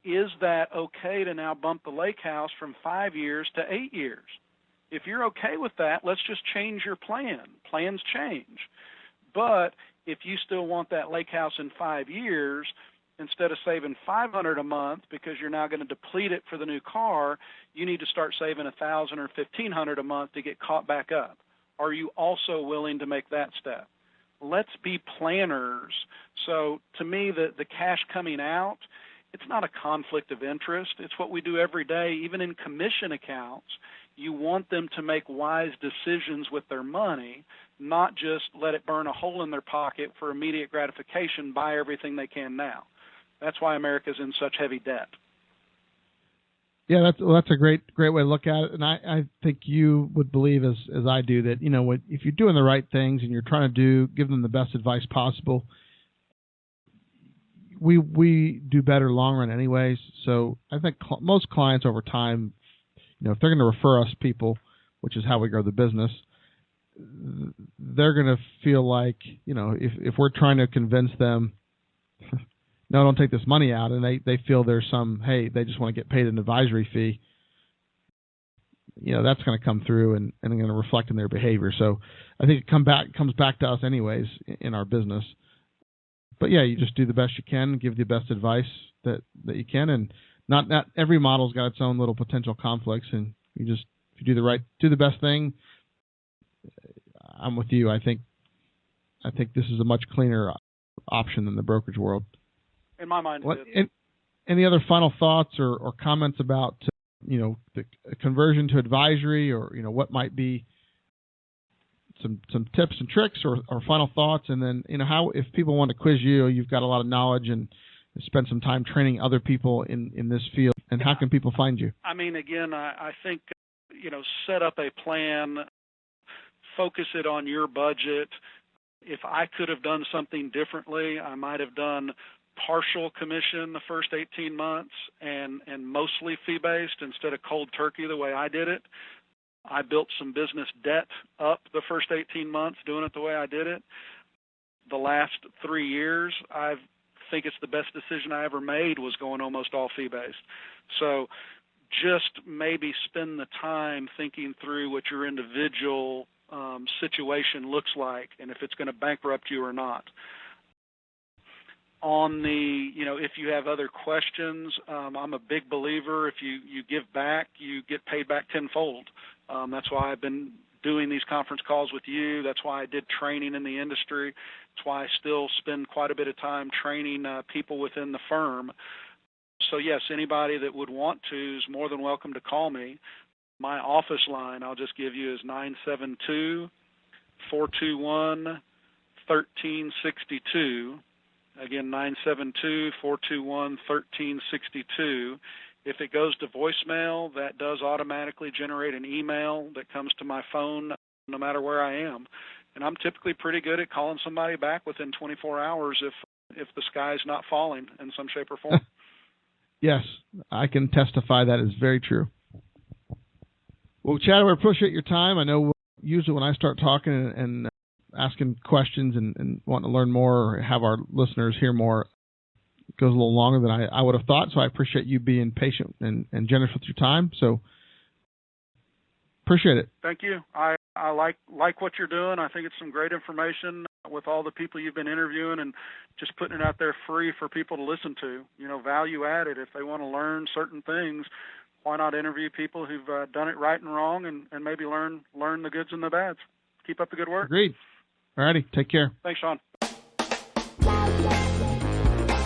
Speaker 2: Is that okay to now bump the lake house from 5 years to 8 years? If you're okay with that, let's just change your plan. Plans change. But if you still want that lake house in 5 years, instead of saving $500 a month because you're now going to deplete it for the new car, you need to start saving $1,000 or $1,500 a month to get caught back up. are you also willing to make that step? Let's be planners. So to me, the cash coming out, it's not a conflict of interest. It's what we do every day. Even in commission accounts, you want them to make wise decisions with their money, not just let it burn a hole in their pocket for immediate gratification, buy everything they can now. That's why America's in such heavy debt.
Speaker 1: Yeah, that's a great way to look at it, and I think you would believe as I do that if you're doing the right things and you're trying to give them the best advice possible, we do better long run anyways. So I think most clients over time, if they're going to refer us people, which is how we grow the business, they're going to feel like if we're trying to convince them. No, don't take this money out, and they feel there's they just want to get paid an advisory fee. That's going to come through and going to reflect in their behavior. So I think it comes back to us anyways in our business. But yeah, you just do the best you can, give the best advice that you can, and not every model's got its own little potential conflicts, and if you do the best thing. I'm with you. I think this is a much cleaner option than the brokerage world.
Speaker 2: In my mind,
Speaker 1: any other final thoughts or comments about the conversion to advisory, or what might be some tips and tricks or final thoughts, and then how, if people want to quiz you've got a lot of knowledge and spend some time training other people in this field, and how can people find you?
Speaker 2: I mean, again, I think set up a plan, focus it on your budget. If I could have done something differently, I might have done partial commission the first 18 months and mostly fee-based instead of cold turkey the way I did it. I built some business debt up the first 18 months doing it the way I did it. The last 3 years, I think it's the best decision I ever made was going almost all fee-based. So just maybe spend the time thinking through what your individual situation looks like and if it's going to bankrupt you or not. On the, if you have other questions, I'm a big believer. If you give back, you get paid back tenfold. That's why I've been doing these conference calls with you. That's why I did training in the industry. That's why I still spend quite a bit of time training people within the firm. So, yes, anybody that would want to is more than welcome to call me. My office line, I'll just give you, is 972-421-1362. Again, 972-421-1362. If it goes to voicemail, that does automatically generate an email that comes to my phone no matter where I am. And I'm typically pretty good at calling somebody back within 24 hours if the sky's not falling in some shape or form.
Speaker 1: Yes, I can testify that is very true. Well, Chad, I appreciate your time. I know usually when I start talking and asking questions and wanting to learn more or have our listeners hear more, it goes a little longer than I would have thought. So I appreciate you being patient and generous with your time. So appreciate it.
Speaker 2: Thank you. I like what you're doing. I think it's some great information with all the people you've been interviewing and just putting it out there free for people to listen to. Value added. If they want to learn certain things, why not interview people who've done it right and wrong and maybe learn the goods and the bads. Keep up the good work.
Speaker 1: Agreed. All righty. Take care.
Speaker 2: Thanks, Sean.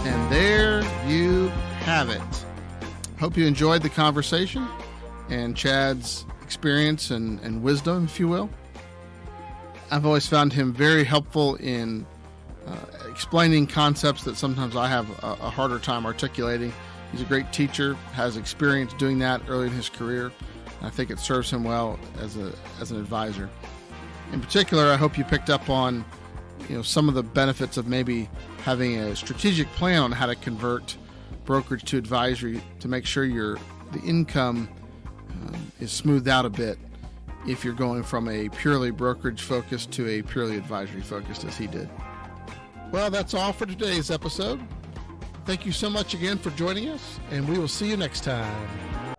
Speaker 1: And there you have it. Hope you enjoyed the conversation and Chad's experience and wisdom, if you will. I've always found him very helpful in explaining concepts that sometimes I have a harder time articulating. He's a great teacher, has experience doing that early in his career. I think it serves him well as an advisor. In particular, I hope you picked up on some of the benefits of maybe having a strategic plan on how to convert brokerage to advisory to make sure the income is smoothed out a bit if you're going from a purely brokerage focus to a purely advisory focused as he did. Well, that's all for today's episode. Thank you so much again for joining us, and we will see you next time.